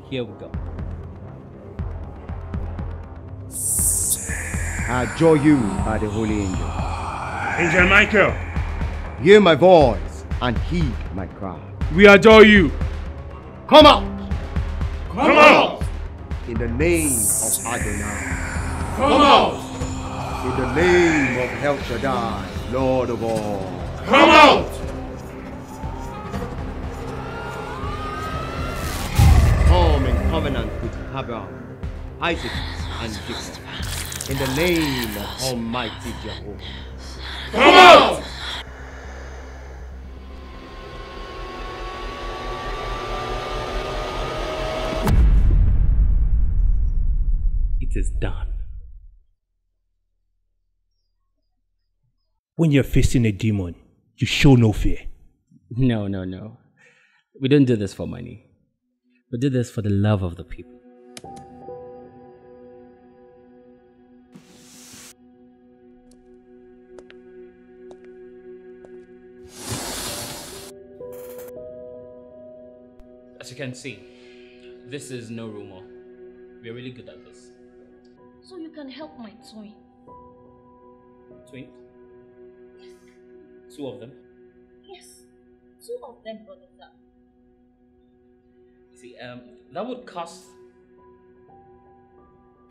Here we go. I adjure you by the holy angel. Angel Michael, Hear my voice and heed my cry. we adore you. Come out! Come out! In the name of Adonai. Come out! In the name of El Shaddai, Lord of all. Come out! Come in covenant with Abraham, Isaac, and Jacob. In the name of Almighty Jehovah. Come out! It is done. When you're facing a demon, you show no fear. No, no, no. We don't do this for money. We do this for the love of the people. As you can see, this is no rumor. We're really good at this. So you can help my twin. Twins? Two of them. Yes, two of them, brother. See, that would cost.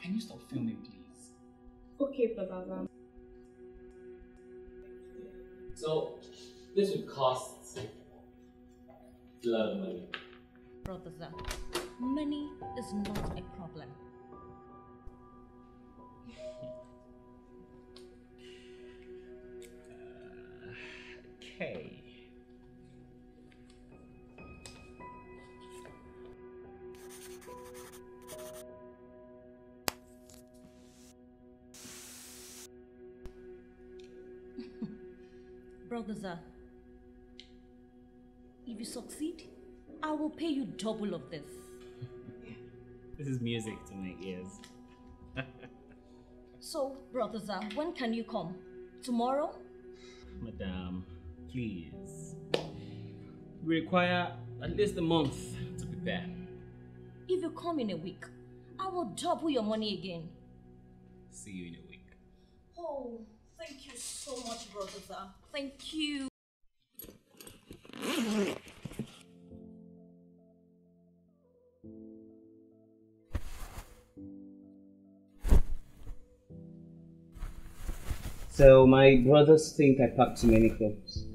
Can you stop filming, please? Okay, brother. So, this would cost a lot of money. Brother, money is not a problem. Okay. Brother, if you succeed, I will pay you double of this. This is music to my ears. So, brother, when can you come? Tomorrow? Madam, please. We require at least a month to prepare. If you come in a week, I will double your money again. See you in a week. Oh, thank you so much, brother. Thank you. So my brothers think I packed too many clothes.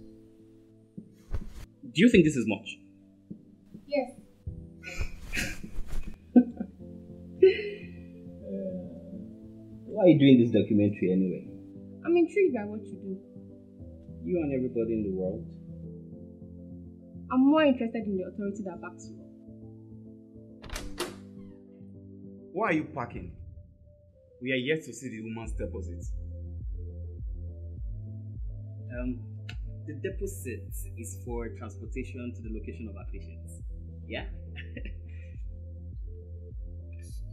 Do you think this is much? Yes. Why are you doing this documentary anyway? I'm intrigued by what you do. You and everybody in the world. I'm more interested in the authority that backs you up. Why are you packing? We are yet to see the woman's deposit. The deposit is for transportation to the location of our patients. Yeah?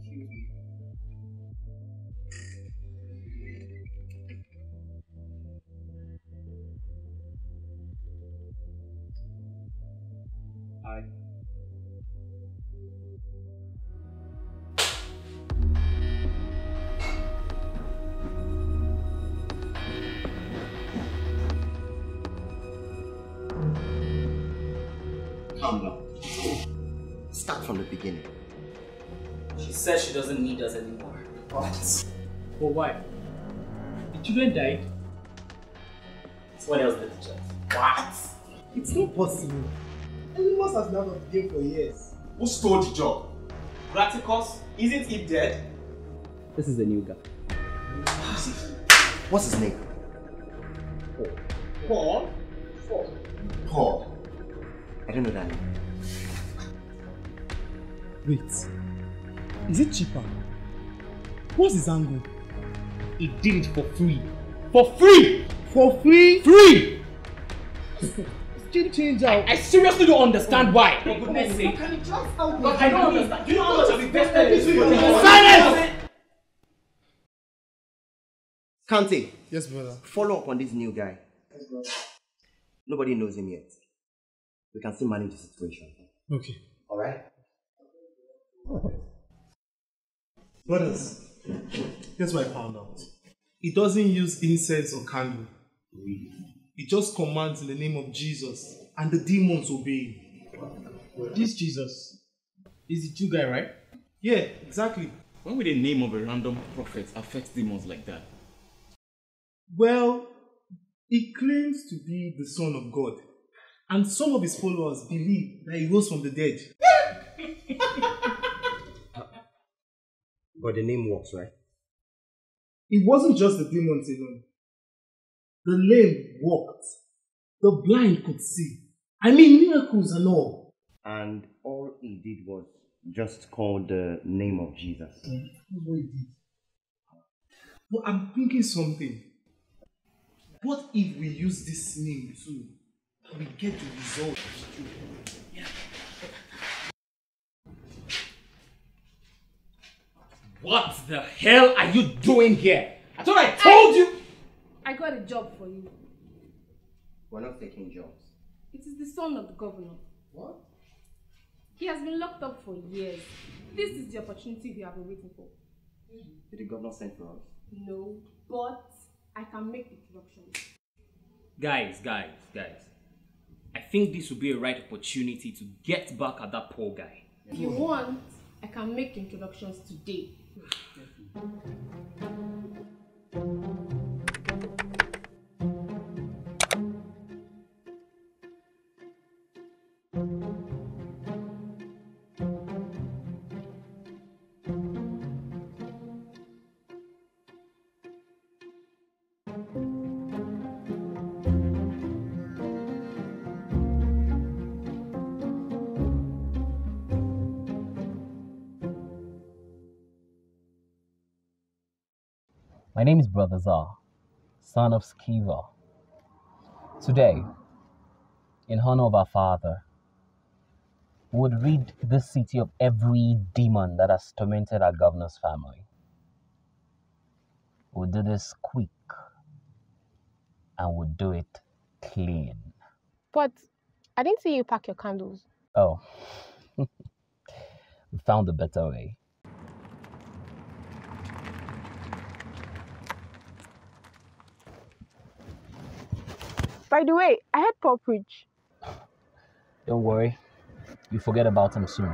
Excuse me. Hi. Calm down. Start from the beginning. She says she doesn't need us anymore. What? But why? The children died. What else did the child? What? It's not possible. Animals has been out of the game for years. Who stole the job? Graticus? Isn't he dead? This is the new guy. What's his name? Paul? Paul. I don't know that name. Wait. Is it cheaper? What's his angle? He did it for free. For free! For free? Free! Change out. I seriously don't understand why. For goodness sake. Can you just help me? But I don't understand. Do you know how much I've invested in this? Silence! Kante, Yes, brother. follow up on this new guy. Nobody knows him yet. We can still manage the situation. Okay. Alright? Brothers, here's what I found out. It doesn't use incense or candle. It just commands in the name of Jesus, and the demons obey him. This Jesus is the Jew guy, right? Yeah, exactly. Why would the name of a random prophet affect demons like that? Well, he claims to be the Son of God, and some of his followers believe that he rose from the dead. But the name works, right? It wasn't just the demons alone. The lame walked. The blind could see. I mean, miracles and all. And all he did was just call the name of Jesus. That's what he did. But I'm thinking something. What if we use this name too? We get the result. Yeah. What the hell are you doing here? I thought I told you! I got a job for you. We're not taking jobs. It is the son of the governor. What? He has been locked up for years. This is the opportunity we have been waiting for. Did the governor send for us? No, but I can make introductions. Guys. I think this would be a right opportunity to get back at that poor guy. If you want, I can make introductions today. My name is Brother Zar, son of Sceva. Today, in honor of our father, we would rid this city of every demon that has tormented our governor's family. We'll do this quick, and we'll do it clean. But I didn't see you pack your candles. Oh, we found a better way. By the way, I had Paul preach. Don't worry, you forget about him soon.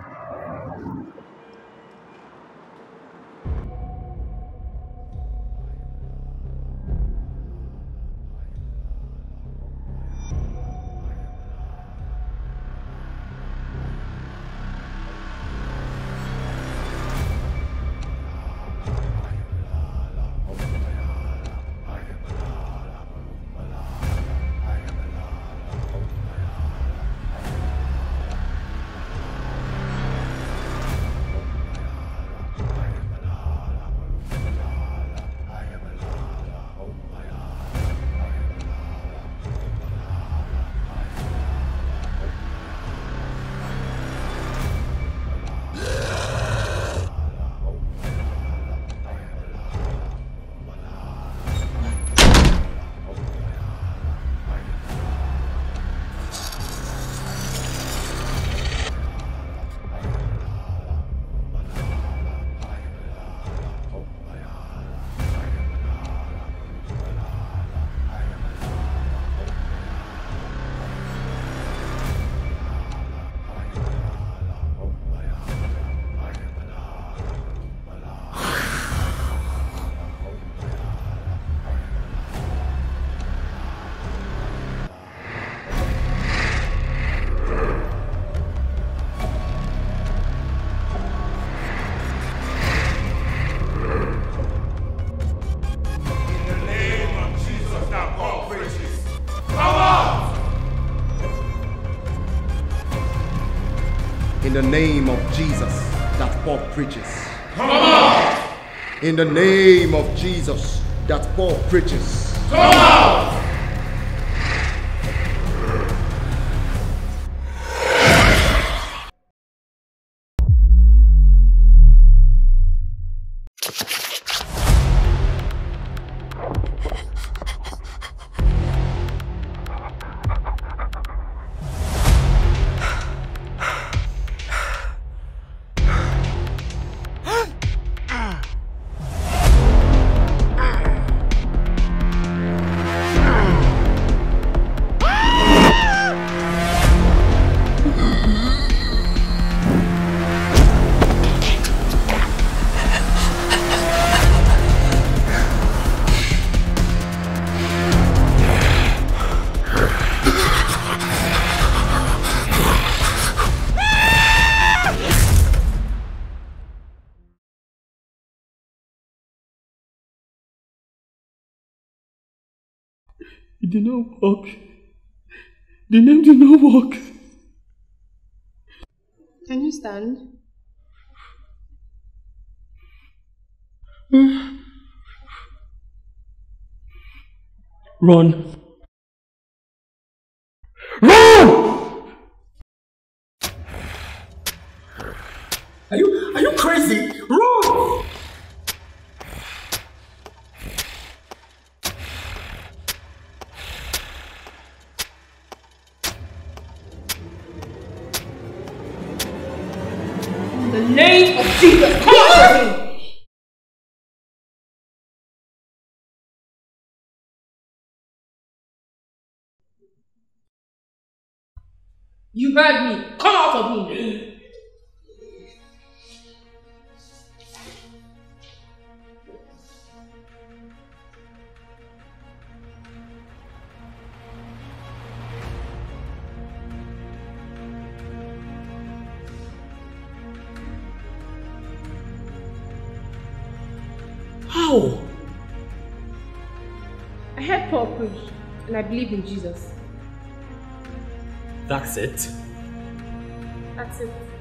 In the name of Jesus that Paul preaches. Come out! In the name of Jesus that Paul preaches. Come out! It did not work. The name did not work. Can you stand? Run. Run! Are you crazy? Run! In the name of Jesus, come out of me! You heard me. Come out of me. How? I heard Paul preach, and I believe in Jesus. That's it? That's it.